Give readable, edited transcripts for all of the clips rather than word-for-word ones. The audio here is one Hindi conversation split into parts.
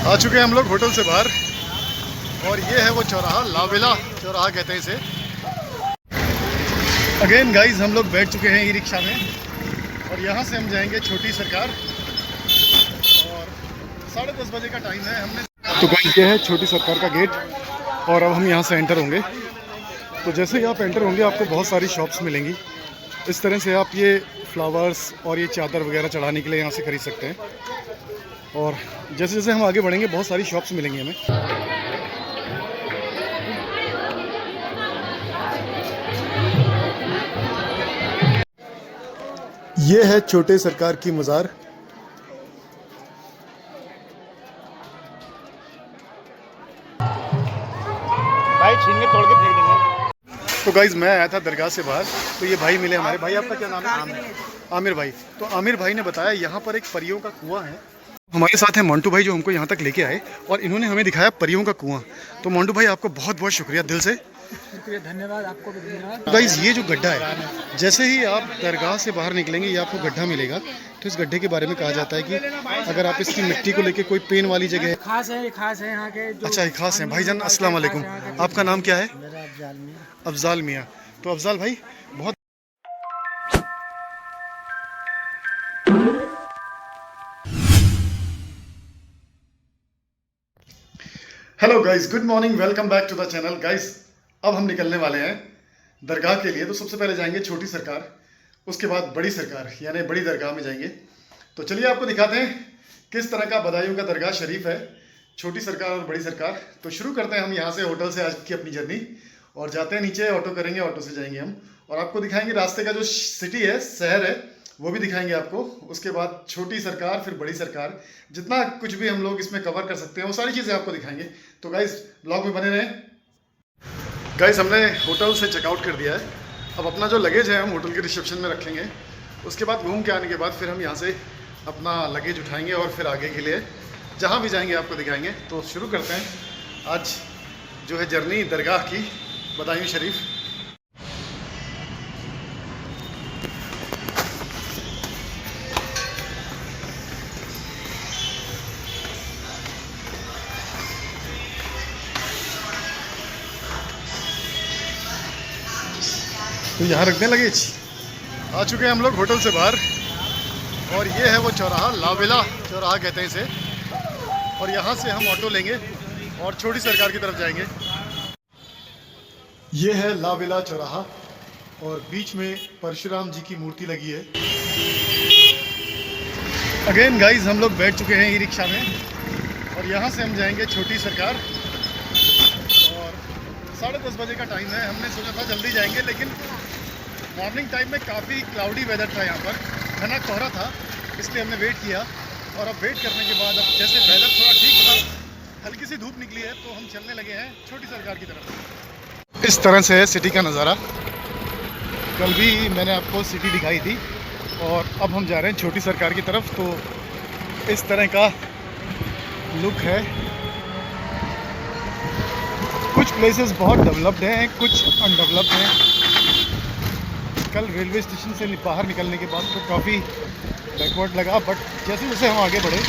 आ चुके हैं हम लोग होटल से बाहर और ये है वो चौराहा, लावेला चौराहा कहते हैं इसे। अगेन गाइस हम लोग बैठ चुके हैं ई रिक्शा में और यहाँ से हम जाएंगे छोटी सरकार और 10:30 बजे का टाइम है। हमने तो गाइस ये है छोटी सरकार का गेट और अब हम यहाँ से एंटर होंगे। तो जैसे ही आप एंटर होंगे आपको बहुत सारी शॉप्स मिलेंगी। इस तरह से आप ये फ्लावर्स और ये चादर वगैरह चढ़ाने के लिए यहाँ से ख़रीद सकते हैं। और जैसे जैसे हम आगे बढ़ेंगे बहुत सारी शॉप्स मिलेंगी हमें। ये है छोटे सरकार की मज़ार। भाई छीन के तोड़ के फेंक देंगे। तो गाइज मैं आया था दरगाह से बाहर, तो ये भाई मिले हमारे। भाई आपका क्या नाम है? आमिर भाई। तो आमिर भाई ने बताया यहाँ पर एक परियों का कुआं है। हमारे साथ है मोंटू भाई जो हमको यहाँ तक लेके आए और इन्होंने हमें दिखाया परियों का कुआं। तो मोंटू भाई आपको बहुत बहुत शुक्रिया दिल से। शुक्रिया, धन्यवाद, आपको भी धन्यवाद। गाइज ये जो गड्ढा है, जैसे ही आप दरगाह से बाहर निकलेंगे ये आपको गड्ढा मिलेगा। तो इस गड्ढे के बारे में कहा जाता है कि अगर आप इसकी मिट्टी को लेके कोई पेन वाली जगह है, खास है यहाँ के जो अच्छा ये खास है। भाईजान अस्सलाम वालेकुम, आपका नाम क्या है? मेरा अफजाल मियां। अफजाल मियाँ। तो अफजाल भाई बहुत hello guys, good morning, welcome back to the channel. Guys अब हम निकलने वाले हैं दरगाह के लिए। तो सबसे पहले जाएंगे छोटी सरकार, उसके बाद बड़ी सरकार यानी बड़ी दरगाह में जाएंगे। तो चलिए आपको दिखाते हैं किस तरह का बदायूं का दरगाह शरीफ है, छोटी सरकार और बड़ी सरकार। तो शुरू करते हैं हम यहाँ से होटल से आज की अपनी जर्नी और जाते हैं नीचे, ऑटो करेंगे, ऑटो से जाएंगे हम और आपको दिखाएंगे रास्ते का जो सिटी है, शहर है, वो भी दिखाएंगे आपको। उसके बाद छोटी सरकार, फिर बड़ी सरकार, जितना कुछ भी हम लोग इसमें कवर कर सकते हैं वो सारी चीज़ें आपको दिखाएंगे। तो गाइस ब्लॉग में बने रहें। गाइस हमने होटल से चेकआउट कर दिया है। अब अपना जो लगेज है हम होटल के रिसेप्शन में रखेंगे। उसके बाद घूम के आने के बाद फिर हम यहाँ से अपना लगेज उठाएंगे और फिर आगे के लिए जहाँ भी जाएंगे आपको दिखाएंगे। तो शुरू करते हैं आज जो है जर्नी दरगाह की, बदायूं शरीफ। तो यहाँ रखने लगेज। आ चुके हैं हम लोग होटल से बाहर और ये है वो चौराहा, लावेला चौराहा कहते हैं इसे। और यहाँ से हम ऑटो लेंगे और छोटी सरकार की तरफ जाएंगे। ये है लावेला चौराहा और बीच में परशुराम जी की मूर्ति लगी है। अगेन गाइस हम लोग बैठ चुके हैं ई रिक्शा में और यहाँ से हम जाएंगे छोटी सरकार और 10:30 बजे का टाइम है। हमने सोचा था जल्दी जाएंगे लेकिन मॉर्निंग टाइम में काफ़ी क्लाउडी वेदर था, यहाँ पर घना कोहरा था, इसलिए हमने वेट किया। और अब वेट करने के बाद अब जैसे वेदर थोड़ा ठीक था, हल्की सी धूप निकली है, तो हम चलने लगे हैं छोटी सरकार की तरफ। इस तरह से है सिटी का नज़ारा। कल भी मैंने आपको सिटी दिखाई थी और अब हम जा रहे हैं छोटी सरकार की तरफ। तो इस तरह का लुक है। कुछ प्लेसेस बहुत डेवलप्ड हैं, कुछ अनडेवलप्ड हैं। कल रेलवे स्टेशन से बाहर निकलने के बाद तो काफ़ी बैकवर्ड लगा, बट जैसे जैसे हम आगे बढ़े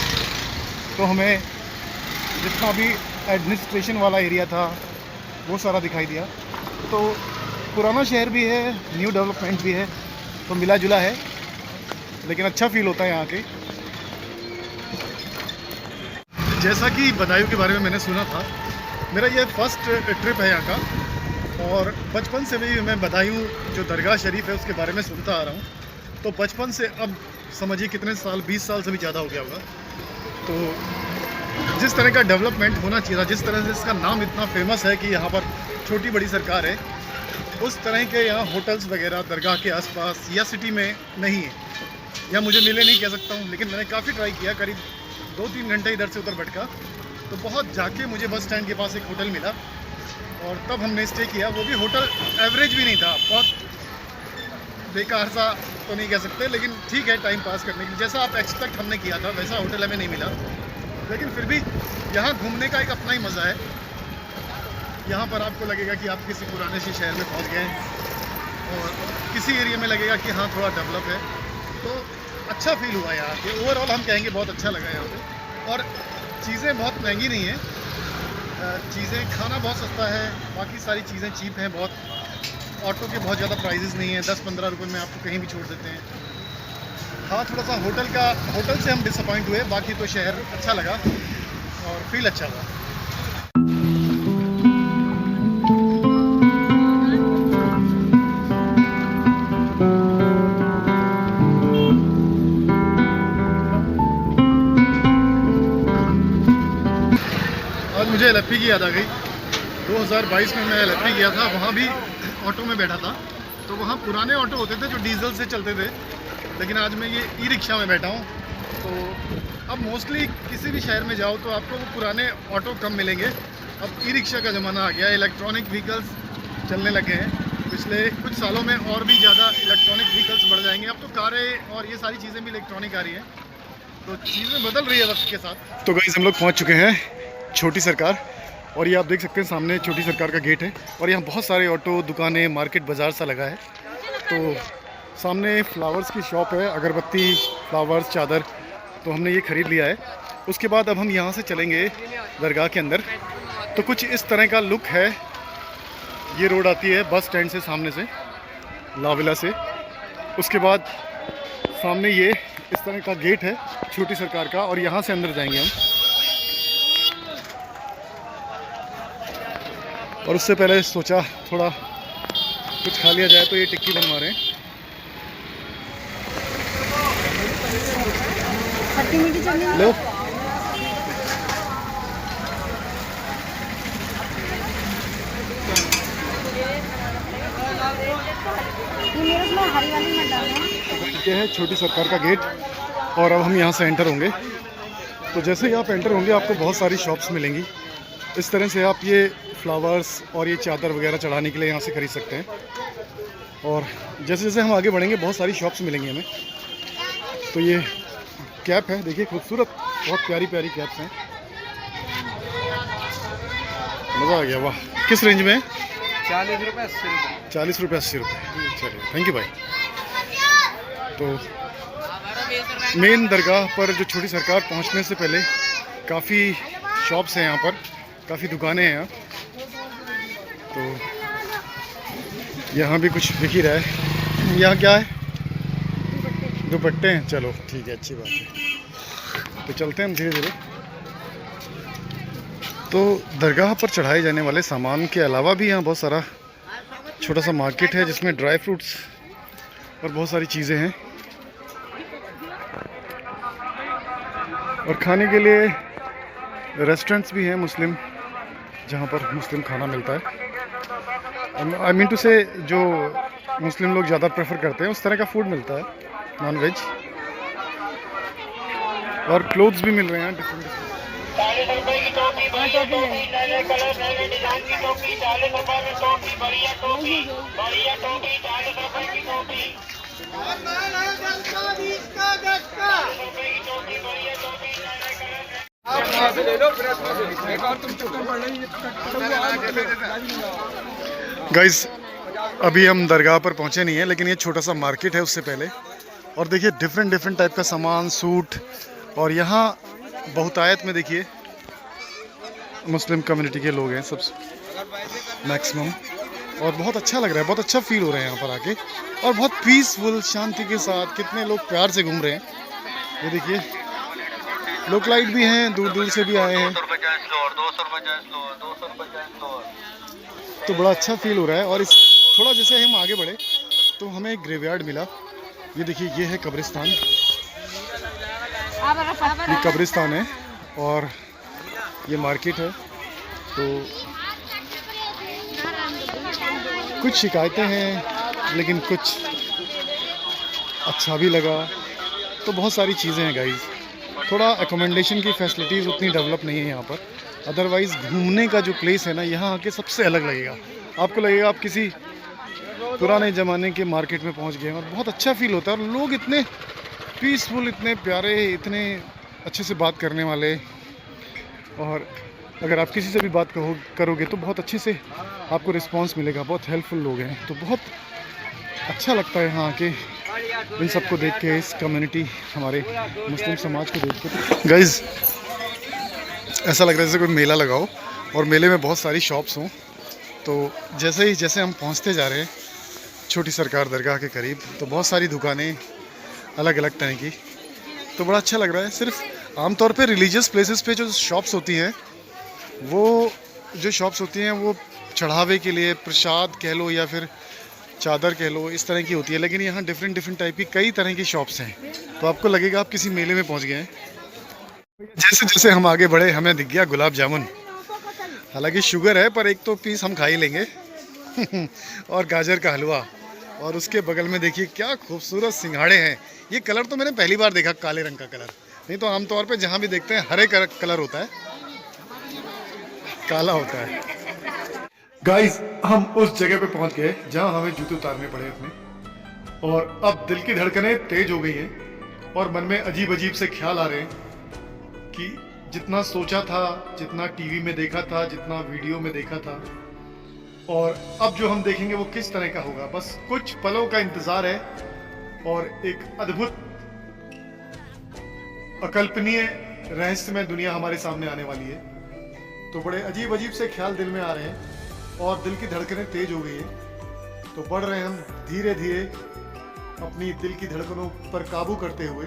तो हमें जितना भी एडमिनिस्ट्रेशन वाला एरिया था वो सारा दिखाई दिया। तो पुराना शहर भी है, न्यू डेवलपमेंट भी है, तो मिला जुला है, लेकिन अच्छा फील होता है यहाँ के। जैसा कि बदायूं के बारे में मैंने सुना था, मेरा ये फर्स्ट ट्रिप है यहाँ का और बचपन से भी मैं बदायूं जो दरगाह शरीफ है उसके बारे में सुनता आ रहा हूँ। तो बचपन से अब समझिए कितने साल, 20 साल से भी ज़्यादा हो गया होगा। तो जिस तरह का डेवलपमेंट होना चाहिए था, जिस तरह से इसका नाम इतना फेमस है कि यहाँ पर छोटी बड़ी सरकार है, उस तरह के यहाँ होटल्स वगैरह दरगाह के आसपास या सिटी में नहीं है, या मुझे मिले नहीं कह सकता हूँ। लेकिन मैंने काफ़ी ट्राई किया, करीब 2-3 घंटे इधर से उधर भटका, तो बहुत जाके मुझे बस स्टैंड के पास एक होटल मिला और तब हमने स्टे किया। वो भी होटल एवरेज भी नहीं था, बहुत बेकार सा तो नहीं कह सकते, लेकिन ठीक है टाइम पास करने के लिए। जैसा आप एक्सपेक्ट हमने किया था वैसा होटल हमें नहीं मिला, लेकिन फिर भी यहाँ घूमने का एक अपना ही मज़ा है। यहाँ पर आपको लगेगा कि आप किसी पुराने से शहर में पहुँच गए हैं और किसी एरिया में लगेगा कि हाँ थोड़ा डेवलप है। तो अच्छा फील हुआ यहाँ पे। ओवरऑल हम कहेंगे बहुत अच्छा लगा यहाँ पे। और चीज़ें बहुत महंगी नहीं हैं, चीज़ें खाना बहुत सस्ता है, बाकी सारी चीज़ें चीप हैं बहुत। ऑटो के बहुत ज़्यादा प्राइजेज़ नहीं हैं, 10-15 रुपये में आपको कहीं भी छोड़ देते हैं। हाँ, थोड़ा सा होटल से हम डिसअपॉइंट हुए, बाकी तो शहर अच्छा लगा और फील अच्छा हुआ। आज मुझे एलएफपी की याद आ गई। 2022 में मैं एलएफपी गया था, वहाँ भी ऑटो में बैठा था। तो वहाँ पुराने ऑटो होते थे जो डीजल से चलते थे, लेकिन आज मैं ये ई रिक्शा में बैठा हूँ। तो अब मोस्टली किसी भी शहर में जाओ तो आपको वो पुराने ऑटो कम मिलेंगे। अब ई रिक्शा का ज़माना आ गया है, इलेक्ट्रॉनिक व्हीकल्स चलने लगे हैं। पिछले कुछ सालों में और भी ज़्यादा इलेक्ट्रॉनिक व्हीकल्स बढ़ जाएंगे। अब तो कारें और ये सारी चीज़ें भी इलेक्ट्रॉनिक आ रही हैं, तो चीज़ें बदल रही है वक्त के साथ। तो गाइस, हम लोग पहुँच चुके हैं छोटी सरकार, और ये आप देख सकते हैं सामने छोटी सरकार का गेट है। और यहाँ बहुत सारे ऑटो, दुकानें, मार्केट बाज़ार सा लगा है। तो सामने फ्लावर्स की शॉप है, अगरबत्ती, फ्लावर्स, चादर, तो हमने ये ख़रीद लिया है। उसके बाद अब हम यहाँ से चलेंगे दरगाह के अंदर। तो कुछ इस तरह का लुक है। ये रोड आती है बस स्टैंड से, सामने से, लाविला से। उसके बाद सामने ये इस तरह का गेट है छोटी सरकार का, और यहाँ से अंदर जाएंगे हम। और उससे पहले सोचा थोड़ा कुछ खा लिया जाए, तो ये टिक्की बनवा रहे हैं। खट्टी मीठी चटनी लो, ये मेरे उसमें हरी वाली मत डालना। ये है छोटी सरकार का गेट, और अब हम यहाँ से एंटर होंगे। तो जैसे ही आप एंटर होंगे आपको बहुत सारी शॉप्स मिलेंगी। इस तरह से आप ये फ्लावर्स और ये चादर वगैरह चढ़ाने के लिए यहाँ से खरीद सकते हैं। और जैसे जैसे हम आगे बढ़ेंगे बहुत सारी शॉप्स मिलेंगी हमें। तो ये कैप है, देखिए खूबसूरत, बहुत प्यारी प्यारी कैप्स हैं। मज़ा आ गया, वाह। किस रेंज में? 40 रुपये 80 रुपये। 40 रुपये 80 रुपये। चलिए, थैंक यू भाई। तो मेन दरगाह पर जो छोटी सरकार पहुंचने से पहले काफ़ी शॉप्स हैं यहाँ पर, काफ़ी दुकानें हैं यहाँ। तो यहाँ भी कुछ दिख ही रहा है। यहाँ क्या है? दुपट्टे हैं। चलो ठीक है, अच्छी बात है। तो चलते हैं हम धीरे धीरे। तो दरगाह पर चढ़ाए जाने वाले सामान के अलावा भी यहाँ बहुत सारा छोटा सा मार्केट है, जिसमें ड्राई फ्रूट्स और बहुत सारी चीज़ें हैं। और खाने के लिए रेस्टोरेंट्स भी हैं मुस्लिम, जहाँ पर मुस्लिम खाना मिलता है। आई मीन टू से जो मुस्लिम लोग ज़्यादा प्रेफर करते हैं उस तरह का फूड मिलता है, नॉन वेज। और क्लोथ्स भी मिल रहे हैं डिफरेंट। 40 रुपए की टोपी, बढ़िया टोपी, नए कलर नए डिजाइन की टोपी, 40 रुपए में टोपी, बढ़िया टोपी, बढ़िया टोपी, 40 रुपए की टोपी। 40 रुपए की टोपी, बढ़िया टोपी, नए कलर। आप वहाँ से ले लो, फिर एक और तुम चक्कर पड़ रही गाइस, अभी हम दरगाह पर पहुंचे नहीं हैं, लेकिन ये छोटा सा मार्केट है उससे पहले। और देखिए डिफरेंट टाइप का सामान, सूट, और यहाँ बहुतायत में देखिए मुस्लिम कम्युनिटी के लोग हैं सब मैक्सिमम। और बहुत अच्छा लग रहा है, बहुत अच्छा फील हो रहा है यहाँ पर आके, और बहुत पीसफुल, शांति के साथ। कितने लोग प्यार से घूम रहे हैं, ये देखिए। लोकलाइट भी हैं, दूर दूर से भी आए हैं। तो बड़ा अच्छा फील हो रहा है। और इस थोड़ा जैसे हम आगे बढ़े तो हमें एक ग्रेवयार्ड मिला। ये देखिए, ये है कब्रिस्तान। ये कब्रिस्तान है और ये मार्केट है। तो कुछ शिकायतें हैं, लेकिन कुछ अच्छा भी लगा। तो बहुत सारी चीज़ें हैं गाइस। थोड़ा एकोमोडेशन की फैसिलिटीज़ उतनी डेवलप नहीं है यहाँ पर। अदरवाइज़ घूमने का जो प्लेस है ना, यहाँ आके सबसे अलग लगेगा। आपको लगेगा आप किसी पुराने ज़माने के मार्केट में पहुँच गए, और बहुत अच्छा फील होता है। और लोग इतने पीसफुल, इतने प्यारे, इतने अच्छे से बात करने वाले। और अगर आप किसी से भी बात करोगे तो बहुत अच्छे से आपको रिस्पांस मिलेगा। बहुत हेल्पफुल लोग हैं। तो बहुत अच्छा लगता है यहाँ आके, इन सबको देख के, इस कम्युनिटी, हमारे मुस्लिम समाज को देख के। गाइज़, ऐसा लग रहा है जैसे कोई मेला लगाओ और मेले में बहुत सारी शॉप्स हों। तो जैसे हम पहुंचते जा रहे हैं छोटी सरकार दरगाह के करीब, तो बहुत सारी दुकानें अलग अलग तरह की, तो बड़ा अच्छा लग रहा है। सिर्फ आमतौर पे रिलीजियस प्लेसेस पे जो शॉप्स होती हैं, वो जो शॉप्स होती हैं वो चढ़ावे के लिए प्रसाद कह लो या फिर चादर कह लो, इस तरह की होती है। लेकिन यहाँ डिफरेंट टाइप की कई तरह की शॉप्स हैं, तो आपको लगेगा आप किसी मेले में पहुँच गए हैं। जैसे जैसे हम आगे बढ़े हमें दिख गया गुलाब जामुन। हालांकि शुगर है पर एक तो पीस हम खा ही लेंगे और गाजर का हलवा, और उसके बगल में देखिए क्या खूबसूरत सिंघाड़े हैं। ये कलर तो मैंने पहली बार देखा, काले रंग का कलर, नहीं तो आमतौर पे जहाँ भी देखते हैं हरे कलर होता है, काला होता है। गाइस हम उस जगह पे पहुंच गए जहां हमें जूते उतारने पड़े अपने, और अब दिल की धड़कनें तेज हो गई हैं और मन में अजीब अजीब से ख्याल आ रहे हैं कि जितना सोचा था, जितना टीवी में देखा था, जितना वीडियो में देखा था, और अब जो हम देखेंगे वो किस तरह का होगा। बस कुछ पलों का इंतजार है और एक अद्भुत अकल्पनीय रहस्यमय दुनिया हमारे सामने आने वाली है। तो बड़े अजीब अजीब से ख्याल दिल में आ रहे हैं और दिल की धड़कनें तेज हो गई है। तो बढ़ रहे हैं हम धीरे धीरे अपनी दिल की धड़कनों पर काबू करते हुए,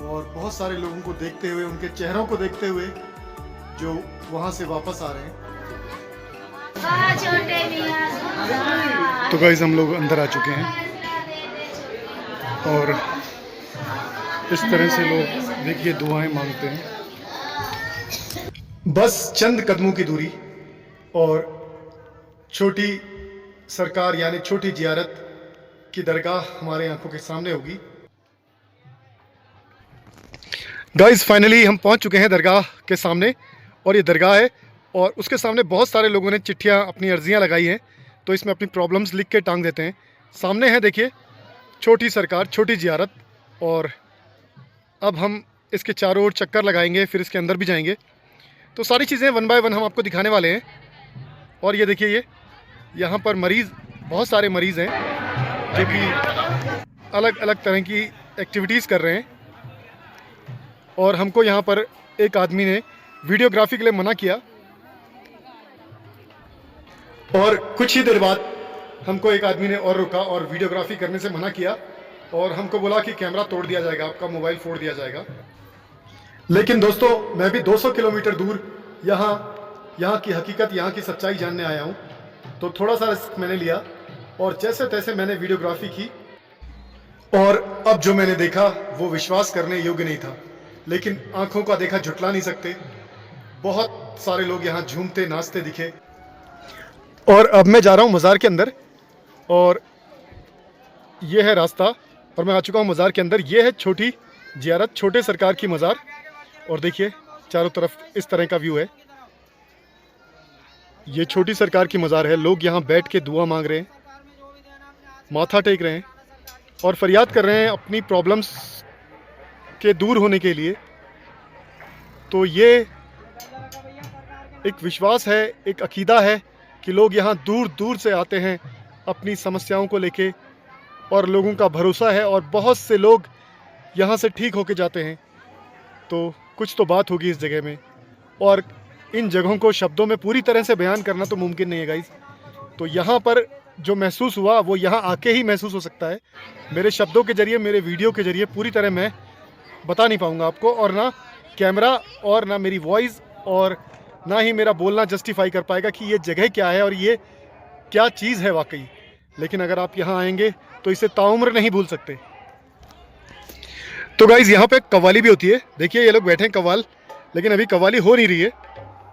और बहुत सारे लोगों को देखते हुए, उनके चेहरों को देखते हुए जो वहां से वापस आ रहे हैं। तो गाइस हम लोग अंदर आ चुके हैं और इस तरह से लोग देखिए दुआएं मांगते हैं। बस चंद कदमों की दूरी और छोटी सरकार यानी छोटी जियारत की दरगाह हमारे आंखों के सामने होगी। गाइस फाइनली हम पहुंच चुके हैं दरगाह के सामने, और ये दरगाह है और उसके सामने बहुत सारे लोगों ने चिट्ठियां, अपनी अर्जियां लगाई हैं, तो इसमें अपनी प्रॉब्लम्स लिख के टांग देते हैं। सामने है देखिए छोटी सरकार, छोटी जियारत, और अब हम इसके चारों ओर चक्कर लगाएंगे, फिर इसके अंदर भी जाएंगे। तो सारी चीज़ें वन बाय वन हम आपको दिखाने वाले हैं। और ये देखिए, ये यहाँ पर मरीज़, बहुत सारे मरीज़ हैं जो कि अलग अलग तरह की एक्टिविटीज़ कर रहे हैं, और हमको यहाँ पर एक आदमी ने वीडियोग्राफी के लिए मना किया, और कुछ ही देर बाद हमको एक आदमी ने और रुका और वीडियोग्राफी करने से मना किया, और हमको बोला कि कैमरा तोड़ दिया जाएगा, आपका मोबाइल फोड़ दिया जाएगा। लेकिन दोस्तों मैं भी 200 किलोमीटर दूर यहाँ की हकीकत, यहाँ की सच्चाई जानने आया हूँ, तो थोड़ा सा रिस्क मैंने लिया और जैसे तैसे मैंने वीडियोग्राफी की, और अब जो मैंने देखा वो विश्वास करने योग्य नहीं था। लेकिन आंखों का देखा झुटला नहीं सकते। बहुत सारे लोग यहाँ झूमते नाचते दिखे, और अब मैं जा रहा हूँ मज़ार के अंदर, और ये है रास्ता, और मैं आ चुका हूँ मज़ार के अंदर। ये है छोटी जियारत, छोटे सरकार की मज़ार, और देखिए चारों तरफ इस तरह का व्यू है। ये छोटी सरकार की मज़ार है। लोग यहाँ बैठ के दुआ मांग रहे हैं, माथा टेक रहे हैं और फरियाद कर रहे हैं अपनी प्रॉब्लम्स के दूर होने के लिए। तो ये एक विश्वास है, एक अकीदा है कि लोग यहाँ दूर दूर से आते हैं अपनी समस्याओं को लेके, और लोगों का भरोसा है और बहुत से लोग यहाँ से ठीक होके जाते हैं। तो कुछ तो बात होगी इस जगह में, और इन जगहों को शब्दों में पूरी तरह से बयान करना तो मुमकिन नहीं है गाइस। तो यहाँ पर जो महसूस हुआ वो यहाँ आके ही महसूस हो सकता है। मेरे शब्दों के ज़रिए, मेरे वीडियो के ज़रिए पूरी तरह मैं बता नहीं पाऊँगा आपको, और ना कैमरा और ना मेरी वॉइस और ना ही मेरा बोलना जस्टिफाई कर पाएगा कि ये जगह क्या है और ये क्या चीज़ है वाकई। लेकिन अगर आप यहाँ आएंगे तो इसे ताउम्र नहीं भूल सकते। तो गाइज़ यहाँ पे कव्वाली भी होती है। देखिए ये लोग बैठे हैं कव्वाल, लेकिन अभी कव्वाली हो नहीं रही है।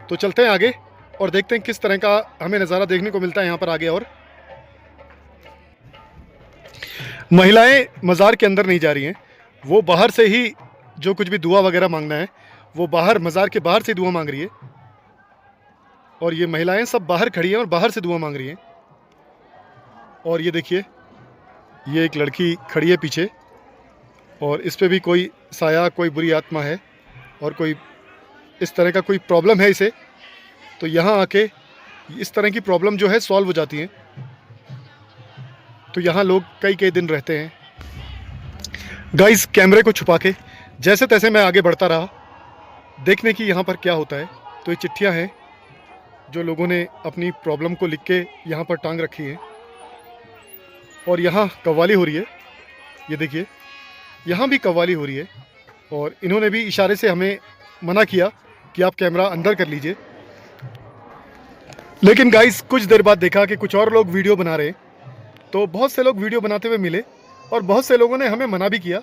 तो चलते हैं आगे और देखते हैं किस तरह का हमें नज़ारा देखने को मिलता है यहाँ पर आगे। और महिलाएं मज़ार के अंदर नहीं जा रही हैं, वो बाहर से ही जो कुछ भी दुआ वगैरह मांगना है वो बाहर, मज़ार के बाहर से दुआ मांग रही है। और ये महिलाएं सब बाहर खड़ी हैं और बाहर से दुआ मांग रही हैं। और ये देखिए, ये एक लड़की खड़ी है पीछे, और इस पे भी कोई साया, कोई बुरी आत्मा है और कोई इस तरह का कोई प्रॉब्लम है इसे। तो यहाँ आके इस तरह की प्रॉब्लम जो है सॉल्व हो जाती है। तो यहाँ लोग कई कई दिन रहते हैं। गाइस कैमरे को छुपा के जैसे तैसे मैं आगे बढ़ता रहा। देखने की यहाँ पर क्या होता है। तो ये चिट्ठियाँ हैं जो लोगों ने अपनी प्रॉब्लम को लिख के यहाँ पर टांग रखी है। और यहाँ कव्वाली हो रही है, ये देखिए यहाँ भी कव्वाली हो रही है। और इन्होंने भी इशारे से हमें मना किया कि आप कैमरा अंदर कर लीजिए, लेकिन गाइस कुछ देर बाद देखा कि कुछ और लोग वीडियो बना रहे हैं। तो बहुत से लोग वीडियो बनाते हुए मिले और बहुत से लोगों ने हमें मना भी किया।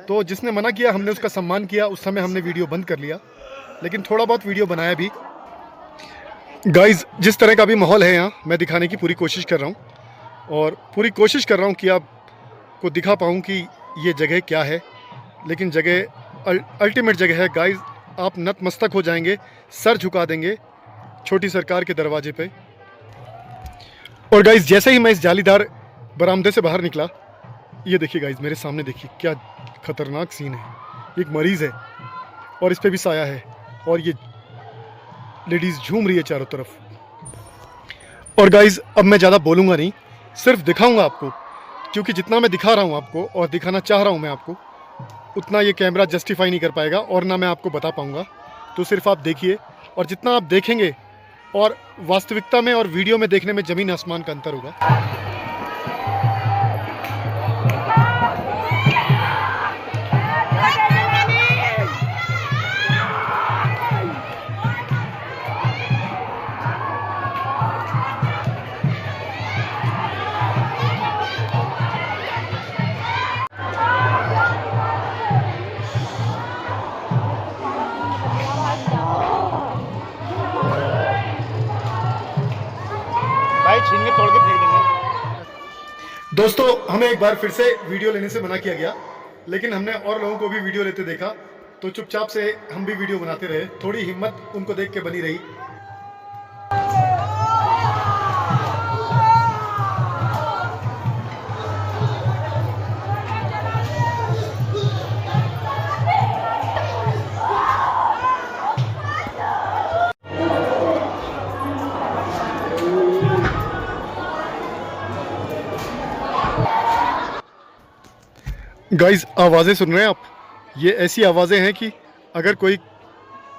तो जिसने मना किया हमने उसका सम्मान किया, उस समय हमने वीडियो बंद कर लिया, लेकिन थोड़ा बहुत वीडियो बनाया भी। गाइस जिस तरह का भी माहौल है यहाँ, मैं दिखाने की पूरी कोशिश कर रहा हूँ और पूरी कोशिश कर रहा हूँ कि आपको दिखा पाऊँ कि ये जगह क्या है। लेकिन जगह अल्टीमेट जगह है गाइस, आप नतमस्तक हो जाएंगे, सर झुका देंगे छोटी सरकार के दरवाजे पे। और गाइस जैसे ही मैं इस जालीदार बरामदे से बाहर निकला, ये देखिए गाइस मेरे सामने देखिए क्या खतरनाक सीन है। एक मरीज़ है और इस पे भी साया है और ये लेडीज़ झूम रही है चारों तरफ। और गाइस अब मैं ज़्यादा बोलूँगा नहीं, सिर्फ दिखाऊंगा आपको, क्योंकि जितना मैं दिखा रहा हूँ आपको और दिखाना चाह रहा हूँ मैं आपको, उतना ये कैमरा जस्टिफाई नहीं कर पाएगा और ना मैं आपको बता पाऊँगा। तो सिर्फ आप देखिए, और जितना आप देखेंगे और वास्तविकता में और वीडियो में देखने में ज़मीन आसमान का अंतर होगा। छीन के तोड़ के फेंक देंगे। दोस्तों हमें एक बार फिर से वीडियो लेने से मना किया गया, लेकिन हमने और लोगों को भी वीडियो लेते देखा तो चुपचाप से हम भी वीडियो बनाते रहे। थोड़ी हिम्मत उनको देख के बनी रही। गाइस आवाज़ें सुन रहे हैं आप? ये ऐसी आवाज़ें हैं कि अगर कोई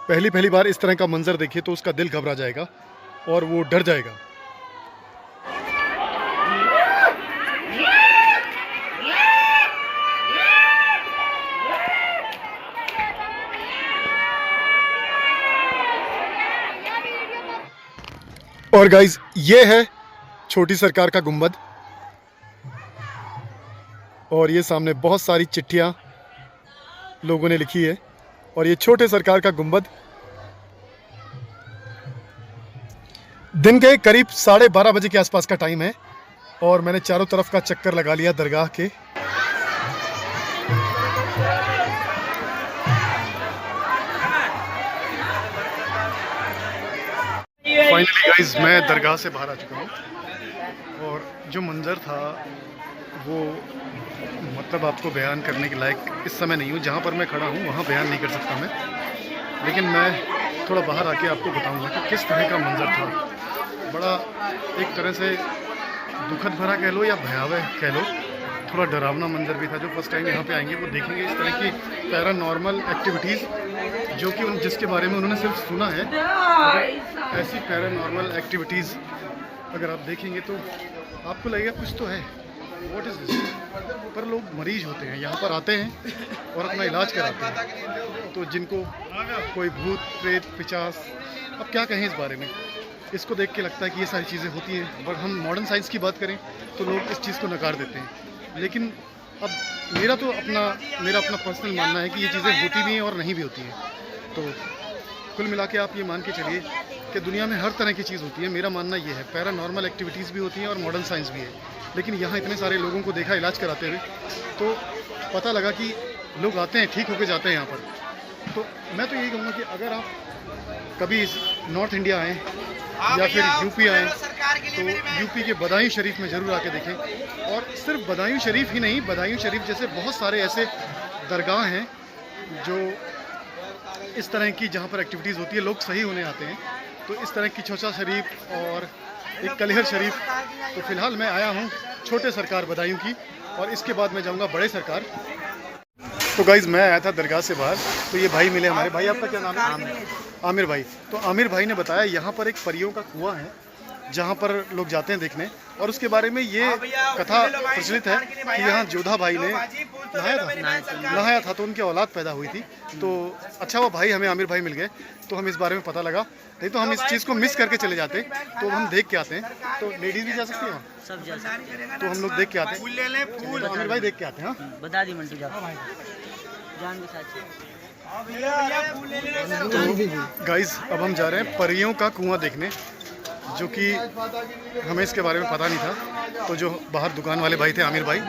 पहली बार इस तरह का मंजर देखे तो उसका दिल घबरा जाएगा और वो डर जाएगा। और गाइस ये है छोटी सरकार का गुंबद और ये सामने बहुत सारी चिट्ठियाँ लोगों ने लिखी है और ये छोटे सरकार का गुंबद। दिन के करीब 12:30 बजे के आसपास का टाइम है और मैंने चारों तरफ का चक्कर लगा लिया दरगाह के। फाइनली गाइस मैं दरगाह से बाहर आ चुका हूँ और जो मंजर था वो मतलब आपको बयान करने के लायक इस समय नहीं हूँ। जहाँ पर मैं खड़ा हूँ वहाँ बयान नहीं कर सकता मैं, लेकिन मैं थोड़ा बाहर आके आपको बताऊँगा कि किस तरह का मंजर था। बड़ा एक तरह से दुखद भरा कह लो या भयावह कह लो, थोड़ा डरावना मंजर भी था। जो फर्स्ट टाइम यहाँ पे आएंगे वो देखेंगे इस तरह की पैरानॉर्मल एक्टिविटीज़ जो कि जिसके बारे में उन्होंने सिर्फ सुना है। ऐसी पैरानॉर्मल एक्टिविटीज़ अगर आप देखेंगे तो आपको लगेगा कुछ तो है, व्हाट इज़ दिस। पर लोग मरीज होते हैं, यहाँ पर आते हैं और अपना इलाज कराते हैं। तो जिनको कोई भूत प्रेत पिचास, अब क्या कहें इस बारे में, इसको देख के लगता है कि ये सारी चीज़ें होती हैं। बट हम मॉडर्न साइंस की बात करें तो लोग इस चीज़ को नकार देते हैं। लेकिन अब मेरा अपना पर्सनल मानना है कि ये चीज़ें होती भी हैं और नहीं भी होती हैं। तो कुल मिला के आप ये मान के चलिए कि दुनिया में हर तरह की चीज़ होती है। मेरा मानना ये है, पैरानॉर्मल एक्टिविटीज़ भी होती हैं और मॉडर्न साइंस भी है। लेकिन यहाँ इतने सारे लोगों को देखा इलाज कराते हुए तो पता लगा कि लोग आते हैं, ठीक होके जाते हैं यहाँ पर। तो मैं तो यही कहूँगा कि अगर आप कभी नॉर्थ इंडिया आएँ या फिर यूपी आएँ तो यूपी के बदायूं शरीफ में ज़रूर आके देखें। और सिर्फ बदायूं शरीफ ही नहीं, बदायूं शरीफ जैसे बहुत सारे ऐसे दरगाह हैं जो इस तरह की जहाँ पर एक्टिविटीज़ होती है, लोग सही होने आते हैं। तो इस तरह की चौचा शरीफ और एक कलिहर शरीफ। तो फ़िलहाल मैं आया हूँ छोटे सरकार बदायूं की और इसके बाद मैं जाऊँगा बड़े सरकार। तो गाइज़ मैं आया था दरगाह से बाहर, तो ये भाई मिले हमारे। भाई आपका क्या नाम है? आमिर भाई। तो आमिर भाई ने बताया यहाँ पर एक परियों का कुआं है जहाँ पर लोग जाते हैं देखने, और उसके बारे में ये कथा प्रचलित है कि यहाँ जोधा भाई ने नहाया था तो उनकी औलाद पैदा हुई थी। तो अच्छा हुआ भाई हमें आमिर भाई मिल गए, तो हम इस बारे में पता लगा, नहीं तो हम इस चीज़ को मिस करके चले जाते। तो हम देख के आते हैं। तो लेडीज़ भी जा सकती है वहाँ? सब जा सकते हैं। तो हम लोग देख के आते हैं। तो आमिर भाई देख के आते हैं। हाँ बता दी मंटू जान के साथ। तो गाइस अब हम जा रहे हैं परियों का कुआं देखने, जो कि हमें इसके बारे में पता नहीं था। तो जो बाहर दुकान वाले भाई थे आमिर भाई,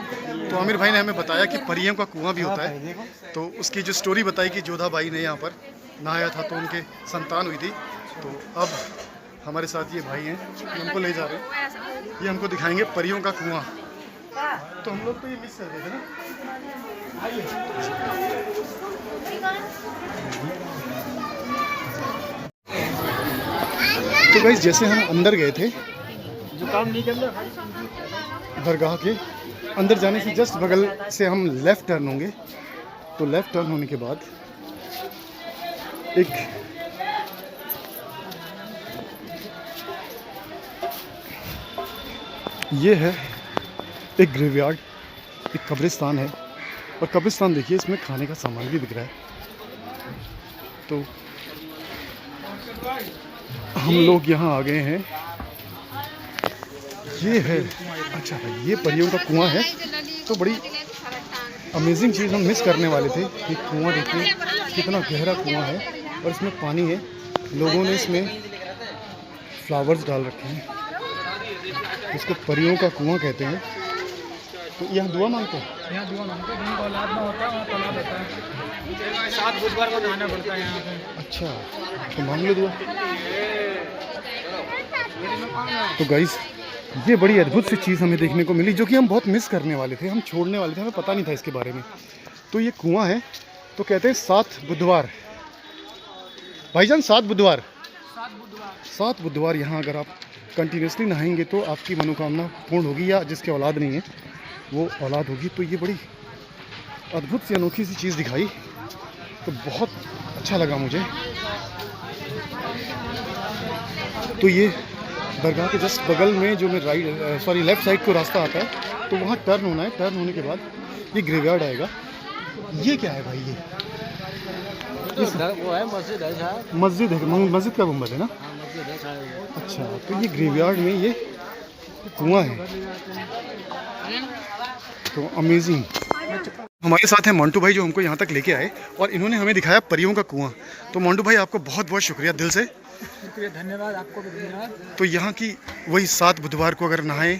तो आमिर भाई ने हमें बताया कि परियों का कुआं भी होता है। तो उसकी जो स्टोरी बताई कि जोधा भाई ने यहाँ पर नहाया था तो उनके संतान हुई थी। तो अब हमारे साथ ये भाई हैं, उनको ले जा रहे हैं, ये हमको दिखाएंगे परियों का कुआं। तो हम लोग तो ये मिस कर गए थे ना। तो गाइस जैसे हम अंदर गए थे, जो काम नहीं करना दरगाह के अंदर जाने से जस्ट बगल से हम लेफ़्ट टर्न होंगे। तो लेफ़्ट टर्न होने के बाद एक ये है एक ग्रेवयार्ड, एक कब्रिस्तान है। और कब्रिस्तान देखिए, इसमें खाने का सामान भी बिक रहा है। तो हम लोग यहाँ आ गए हैं। ये है, अच्छा ये परियों का कुआं है। तो बड़ी अमेजिंग चीज़ हम मिस करने वाले थे कि कुआं देखिए कितना गहरा कुआं है और इसमें पानी है। लोगों ने इसमें फ्लावर्स डाल रखे हैं, इसको परियों का कुआं कहते हैं। तो यहाँ दुआ मांगते हैं? यहाँ दुआ मांगते हैं, जिनको औलाद ना होता है वहाँ औलाद होता है। 7 बुधवार को नहाना पड़ता है यहाँ पे। अच्छा, तो मांग लो दुआ। तो गाइस ये बड़ी अद्भुत सी चीज़ हमें देखने को मिली, जो कि हम बहुत मिस करने वाले थे, हम छोड़ने वाले थे, हमें पता नहीं था इसके बारे में। तो ये कुआं है, तो कहते हैं 7 बुधवार भाईजान, 7 बुधवार 7 बुधवार यहाँ अगर आप कंटिन्यूसली नहाएंगे तो आपकी मनोकामना पूर्ण होगी, या जिसके औलाद नहीं है वो औलाद होगी। तो ये बड़ी अद्भुत सी अनोखी सी चीज़ दिखाई, तो बहुत अच्छा लगा मुझे। तो ये दरगाह के जस्ट बगल में जो मैं लेफ़्ट साइड को रास्ता आता है, तो वहाँ टर्न होना है। टर्न होने के बाद ये ग्रेवयार्ड आएगा। ये क्या है भाई? ये वो है मस्जिद है साहब। मस्जिद है, मस्जिद का गुंबद है ना? मस्जिद है साहब। अच्छा, तो ये ग्रेवयार्ड में ये कुआं है। तो अमेजिंग। हमारे साथ हैं मोंटू भाई, जो हमको यहाँ तक लेके आए और इन्होंने हमें दिखाया परियों का कुआं। तो मोंटू भाई आपको बहुत बहुत शुक्रिया दिल से। शुक्रिया, धन्यवाद, आपको भी धन्यवाद। तो यहाँ की वही 7 बुधवार को अगर नहाएं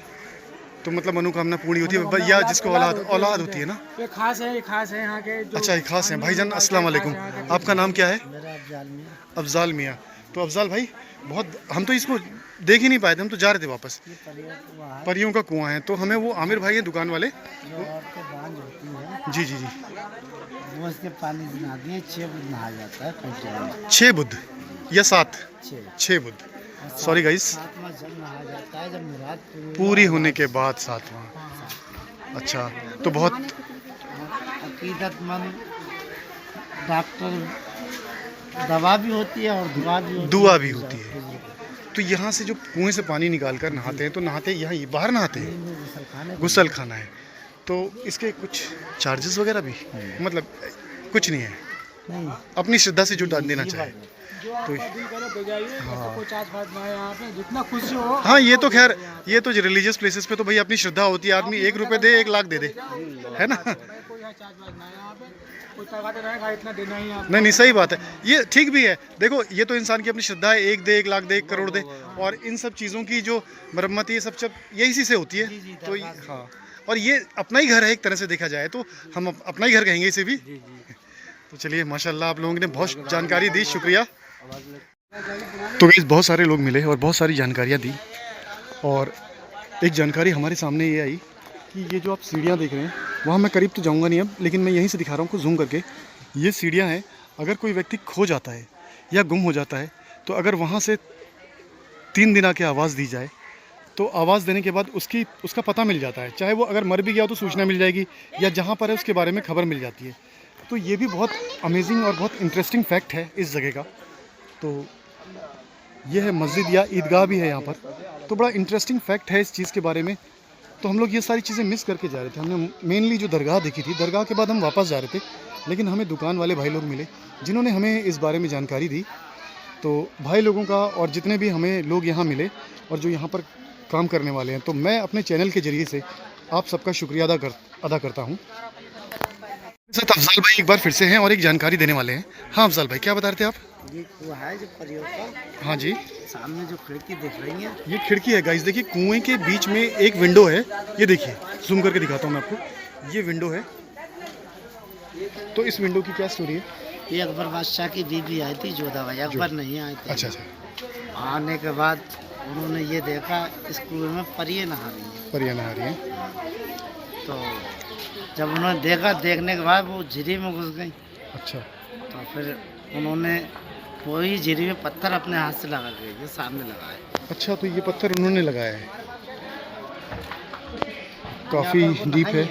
तो मतलब मनोकामना पूरी होती है, या जिसको औलाद होती है ना। ये खास है यहाँ के जो। अच्छा, ये खास है। भाईजान अस्सलाम वालेकुम, आपका नाम क्या है? मेरा अफजाल मियां। अफजाल मियाँ। तो अफजाल भाई, बहुत हम तो इसको देख ही नहीं पाए थे, हम तो जा रहे थे वापस। परियों का कुआं है। तो हमें वो आमिर भाई हैं दुकान वाले, जो औरतें बांझ होती हैं जी जी जी, वो इसके पानी से नहाती हैं। 6 बुध नहा जाता है कंटिन्यू। 6 बुध या 7? 6 6 बुध, सॉरी गाइस। 7वां जब नहा जाता है, जब मुराद पूरी होने के बाद 7वां। अच्छा, तो बहुत अकीदतमंद डॉक्टर दवा भी होती है और दुआ भी होती है। तो यहाँ से जो कुएं से पानी निकाल कर नहाते हैं, तो नहाते यहाँ बाहर नहाते हैं? गुसल खाना है। तो इसके कुछ चार्जेस वगैरह भी? मतलब कुछ नहीं है, नहीं, अपनी श्रद्धा से जो डाल देना चाहे। जो आपका दिल करे दे जाइए। कोई चार्ज फार्ज ना है यहाँ पे, जितना खुशी हो। हाँ, ये तो खैर, ये तो रिलीजियस प्लेसेस पे तो भाई अपनी श्रद्धा होती है, आदमी 1 रुपये दे 1 लाख दे दे, है ना? कोई यहाँ चार्ज वार्ज ना है यहाँ पे, कोई तगाते रहेगा इतना देना ही आपको। नहीं, सही बात है, ये ठीक भी है। देखो, ये तो इंसान की अपनी श्रद्धा है, 1 दे 1 लाख दे 1 करोड़ दे, और इन सब चीज़ों की जो मरम्मत ये सब यही से होती है। तो हाँ, और ये अपना ही घर है एक तरह से देखा जाए तो, हम अपना ही घर कहेंगे इसे भी। तो चलिए, माशाल्लाह आप लोगों ने बहुत जानकारी दी, शुक्रिया। तो गाइस बहुत सारे लोग मिले और बहुत सारी जानकारियाँ दी, और एक जानकारी हमारे सामने ये आई कि ये जो आप सीढ़ियाँ देख रहे हैं, वहाँ मैं करीब तो जाऊँगा नहीं अब, लेकिन मैं यहीं से दिखा रहा हूँ आपको जूम करके। ये सीढ़ियाँ हैं, अगर कोई व्यक्ति खो जाता है या गुम हो जाता है, तो अगर वहाँ से 3 दिन आके आवाज़ दी जाए, तो आवाज़ देने के बाद उसका पता मिल जाता है। चाहे वो अगर मर भी गया तो सूचना मिल जाएगी, या जहाँ पर है उसके बारे में खबर मिल जाती है। तो ये भी बहुत अमेजिंग और बहुत इंटरेस्टिंग फैक्ट है इस जगह का। तो ये है मस्जिद या ईदगाह भी है यहाँ पर, तो बड़ा इंटरेस्टिंग फैक्ट है इस चीज़ के बारे में। तो हम लोग ये सारी चीज़ें मिस करके जा रहे थे। हमने मेनली जो दरगाह देखी थी, दरगाह के बाद हम वापस जा रहे थे, लेकिन हमें दुकान वाले भाई लोग मिले जिन्होंने हमें इस बारे में जानकारी दी। तो भाई लोगों का और जितने भी हमें लोग यहाँ मिले और जो यहाँ पर काम करने वाले हैं, तो मैं अपने चैनल के ज़रिए से आप सबका शुक्रिया अदा करता हूँ। सर अफजाल भाई एक बार फिर से हैं और एक जानकारी देने वाले हैं। हाँ अफजाल भाई, क्या बता रहे थे आप? ये कुआं है जो परियों का, हाँ जी, सामने जो खिड़की दिख रही है, ये खिड़की है गाइस। देखिए कुएं के बीच में एक विंडो है, ये देखिए, जूम करके दिखाता हूँ मैं आपको। ये विंडो है, तो इस विंडो की क्या स्टोरी है? ये अकबर बादशाह की बीबी आई थी जोधा भाई, अकबर नहीं आई थी। अच्छा अच्छा। आने के बाद उन्होंने ये देखा इस कुएं में परियां नहा रही हैं। परियां नहा रही हैं। तो जब उन्होंने देखा, देखने के बाद वो झिरी में घुस गई। अच्छा। तो फिर उन्होंने वही झिरी में पत्थर अपने हाथ से लगा के ये सामने लगाए। अच्छा, तो ये पत्थर उन्होंने लगाया है, काफ़ी डीप है।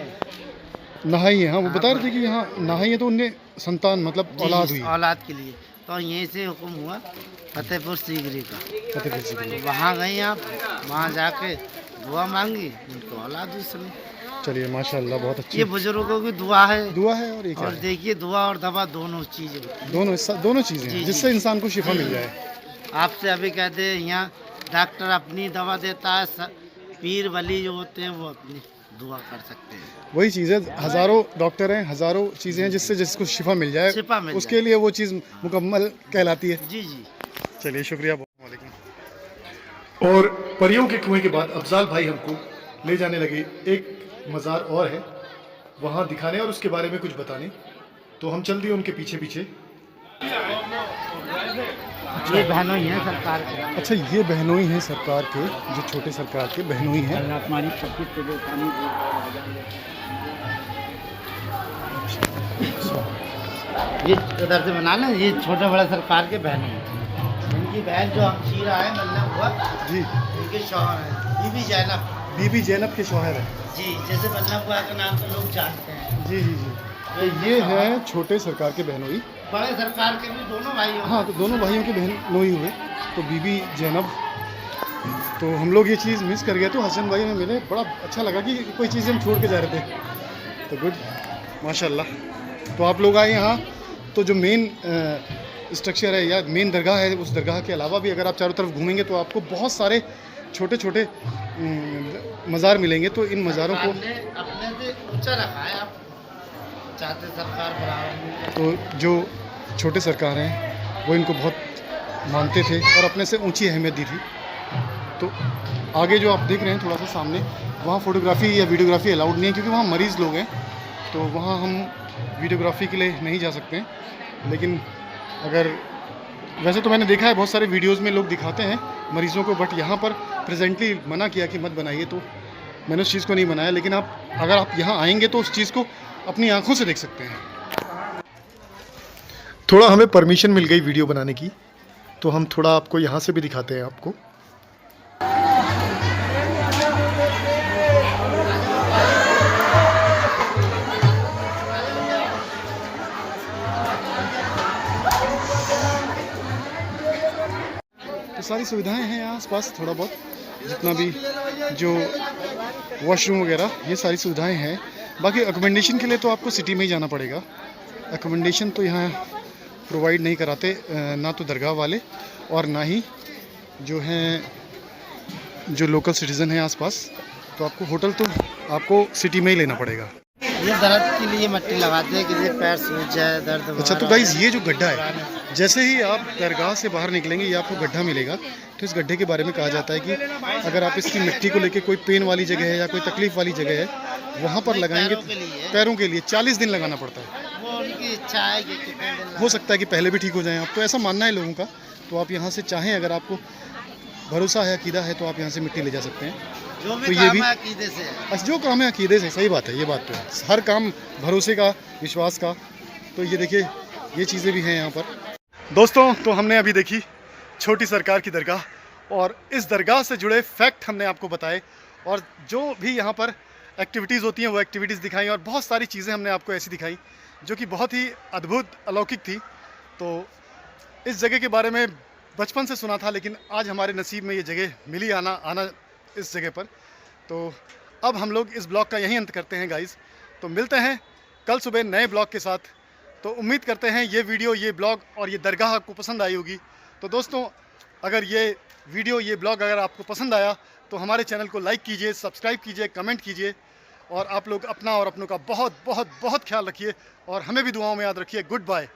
नहाई है, हाँ वो बता रहे थे कि यहाँ नहाई है, तो उनने संतान मतलब औलाद हुई, औलाद के लिए। तो यहीं से हुक्म हुआ फतेहपुर सीकरी का, फतेहपुर सीकरी। तो वहाँ गई आप, वहाँ जाके दुआ मांगी, उनको औलाद हुई सभी। चलिए माशाल्लाह, बहुत अच्छी ये बुजुर्गों की दुआ है और एक और देखिए दुआ और दवा दोनों चीज़ें, दोनों चीज़ें हैं जिससे इंसान को शिफा मिल जाए। आपसे अभी कहते हैं यहाँ डॉक्टर अपनी दवा देता है, पीर वली जो होते हैं वो अपनी दुआ कर सकते हैं। वही चीज़ है, हज़ारों डॉक्टर हैं, हज़ारों चीज़ें हैं जिससे जिसको शिफा मिल जाए, उसके लिए वो चीज़ मुकम्मल कहलाती है। जी जी। चलिए शुक्रिया, वालेकुम। और परियों के कुएं के बाद अफजाल भाई हमको ले जाने लगे, एक मज़ार और है वहाँ दिखाने और उसके बारे में कुछ बताने। तो हम चल दिए उनके पीछे पीछे। ये बहनोई हैं सरकार के। अच्छा, ये बहनोई हैं सरकार के, जो छोटे सरकार के बहनोई हैं। ये उधर से बना लें, ये छोटे बड़े सरकार के बहन हैं। इनकी बहन जो हमशीरा है मतलब हुआ जी, इनके शौहर हैं बीबी जैनब। बीबी जैनब के शौहर है जी, जैसे बल्लभ बुआ के नाम से लोग जानते हैं। जी जी जी। तो ये है छोटे सरकार के बहनोई। बड़े सरकार के भी दोनों भाई हैं। हाँ, तो दोनों भाइयों के बहनोई हुए, तो बीबी जैनब। तो हम लोग ये चीज़ मिस कर गए, तो हसन भाई में मिले, बड़ा अच्छा लगा कि कोई चीज़ हम छोड़ के जा रहे थे। तो गुड, माशाल्लाह। तो आप लोग आए यहाँ, तो जो मेन स्ट्रक्चर है या मेन दरगाह है, उस दरगाह के अलावा भी अगर आप चारों तरफ घूमेंगे तो आपको बहुत सारे छोटे छोटे मज़ार मिलेंगे। तो इन मज़ारों को अपने से ऊंचा रखा है, आप चाहते सरकार बराबर। तो जो छोटे सरकार हैं वो इनको बहुत मानते थे और अपने से ऊंची अहमियत दी थी। तो आगे जो आप देख रहे हैं थोड़ा सा सामने, वहाँ फ़ोटोग्राफ़ी या वीडियोग्राफी अलाउड नहीं है, क्योंकि वहाँ मरीज़ लोग हैं, तो वहाँ हम वीडियोग्राफी के लिए नहीं जा सकते हैं। लेकिन अगर वैसे तो मैंने देखा है बहुत सारे वीडियोस में लोग दिखाते हैं मरीज़ों को, बट यहाँ पर प्रेजेंटली मना किया कि मत बनाइए, तो मैंने उस चीज़ को नहीं बनाया। लेकिन अगर आप यहाँ आएंगे तो उस चीज़ को अपनी आंखों से देख सकते हैं। थोड़ा हमें परमिशन मिल गई वीडियो बनाने की, तो हम थोड़ा आपको यहाँ से भी दिखाते हैं आपको। तो सारी सुविधाएं हैं आस-पास, थोड़ा बहुत जितना भी जो वॉशरूम वगैरह, ये सारी सुविधाएं हैं। बाकी अकोमोडेशन के लिए तो आपको सिटी में ही जाना पड़ेगा। अकोमोडेशन तो यहाँ प्रोवाइड नहीं कराते, ना तो दरगाह वाले और ना ही जो हैं जो लोकल सिटीज़न हैं आसपास। तो आपको होटल तो आपको सिटी में ही लेना पड़ेगा। ये दर्द के लिए मट्टी लगाते हैं, किसी पैर सूज जाए, दर्द। अच्छा, तो गाइस ये जो गड्ढा है, जैसे ही आप दरगाह से बाहर निकलेंगे ये आपको गड्ढा मिलेगा। तो इस गड्ढे के बारे में कहा जाता है कि अगर आप इसकी मिट्टी को लेके कोई पेन वाली जगह है या कोई तकलीफ़ वाली जगह है, वहाँ पर लगाएंगे पैरों के लिए 40 दिन लगाना पड़ता है। वो उनकी इच्छा है कि कितने दिन हो सकता है कि पहले भी ठीक हो जाएं आप, तो ऐसा मानना है लोगों का। तो आप यहाँ से चाहें, अगर आपको भरोसा है, अकीदा है, तो आप यहाँ से मिट्टी ले जा सकते हैं। जो भी तो ये काम भी है अकीदे से है। अच्छा, जो काम है अकीदे से, सही बात है, ये बात तो है। हर काम भरोसे का, विश्वास का। तो ये देखिए, ये चीज़ें भी हैं यहाँ पर। दोस्तों, तो हमने अभी देखी छोटी सरकार की दरगाह, और इस दरगाह से जुड़े फैक्ट हमने आपको बताए, और जो भी यहाँ पर एक्टिविटीज़ होती हैं वो एक्टिविटीज़ दिखाई, और बहुत सारी चीज़ें हमने आपको ऐसी दिखाई जो कि बहुत ही अद्भुत अलौकिक थी। तो इस जगह के बारे में बचपन से सुना था, लेकिन आज हमारे नसीब में ये जगह मिली, आना इस जगह पर। तो अब हम लोग इस ब्लॉग का यहीं अंत करते हैं गाइज़। तो मिलते हैं कल सुबह नए ब्लॉग के साथ। तो उम्मीद करते हैं ये वीडियो, ये ब्लॉग और ये दरगाह आपको पसंद आई होगी। तो दोस्तों, अगर ये वीडियो, ये ब्लॉग अगर आपको पसंद आया तो हमारे चैनल को लाइक कीजिए, सब्सक्राइब कीजिए, कमेंट कीजिए। और आप लोग अपना और अपनों का बहुत बहुत बहुत ख्याल रखिए और हमें भी दुआओं में याद रखिए। Good bye.